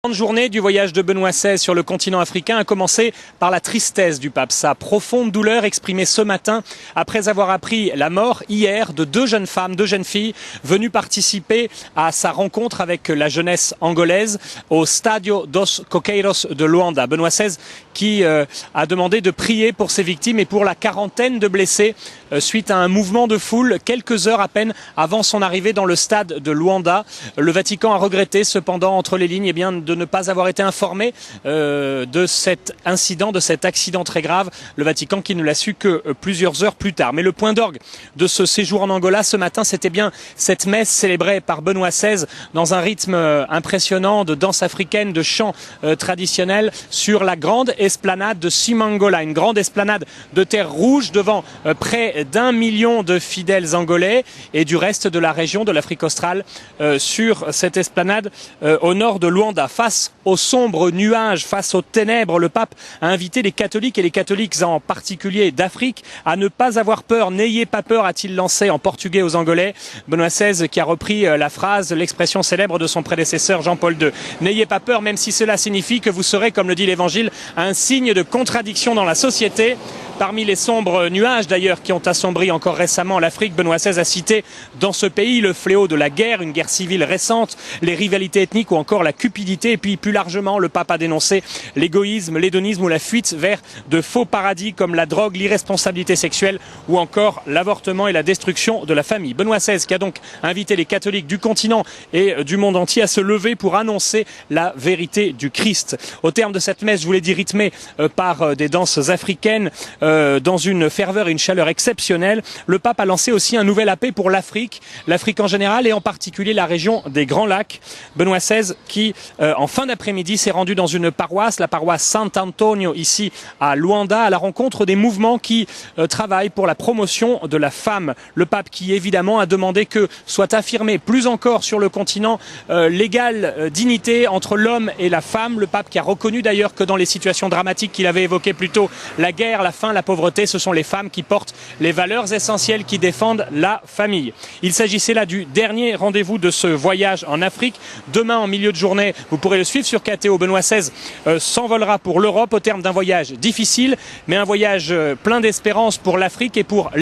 La journée du voyage de Benoît XVI sur le continent africain a commencé par la tristesse du pape. Sa profonde douleur exprimée ce matin après avoir appris la mort hier de deux jeunes filles venues participer à sa rencontre avec la jeunesse angolaise au Stadio dos Coqueiros de Luanda. Benoît XVI qui a demandé de prier pour ses victimes et pour la quarantaine de blessés suite à un mouvement de foule quelques heures à peine avant son arrivée dans le stade de Luanda. Le Vatican a regretté cependant entre les lignes de ne pas avoir été informé de cet incident, de cet accident très grave. Le Vatican qui ne l'a su que plusieurs heures plus tard. Mais le point d'orgue de ce séjour en Angola ce matin, c'était bien cette messe célébrée par Benoît XVI dans un rythme impressionnant de danse africaine, de chants traditionnels sur la grande esplanade de Simangola, une grande esplanade de terre rouge devant près d'1 million de fidèles angolais et du reste de la région de l'Afrique australe sur cette esplanade au nord de Luanda. Face aux sombres nuages, face aux ténèbres, le pape a invité les catholiques et les catholiques en particulier d'Afrique à ne pas avoir peur. N'ayez pas peur, a-t-il lancé en portugais aux Angolais. Benoît XVI qui a repris la phrase, l'expression célèbre de son prédécesseur Jean-Paul II. N'ayez pas peur, même si cela signifie que vous serez, comme le dit l'Évangile, un signe de contradiction dans la société. Parmi les sombres nuages d'ailleurs qui ont assombri encore récemment l'Afrique, Benoît XVI a cité dans ce pays le fléau de la guerre, une guerre civile récente, les rivalités ethniques ou encore la cupidité. Et puis plus largement, le pape a dénoncé l'égoïsme, l'hédonisme ou la fuite vers de faux paradis comme la drogue, l'irresponsabilité sexuelle ou encore l'avortement et la destruction de la famille. Benoît XVI qui a donc invité les catholiques du continent et du monde entier à se lever pour annoncer la vérité du Christ. Au terme de cette messe, je vous l'ai dit, rythmée par des danses africaines, dans une ferveur et une chaleur exceptionnelle, le pape a lancé aussi un nouvel appel pour l'Afrique en général et en particulier la région des Grands Lacs. Benoît XVI qui, en fin d'après-midi, s'est rendu dans une paroisse, la paroisse Sant'Antonio ici à Luanda, à la rencontre des mouvements qui travaillent pour la promotion de la femme. Le pape qui évidemment a demandé que soit affirmée plus encore sur le continent l'égale dignité entre l'homme et la femme. Le pape qui a reconnu d'ailleurs que dans les situations dramatiques qu'il avait évoquées plus tôt, la guerre, la faim, la pauvreté, ce sont les femmes qui portent les valeurs essentielles qui défendent la famille. Il s'agissait là du dernier rendez-vous de ce voyage en Afrique. Demain, en milieu de journée, vous pourrez le suivre sur KTO. Benoît XVI s'envolera pour l'Europe au terme d'un voyage difficile, mais un voyage plein d'espérance pour l'Afrique et pour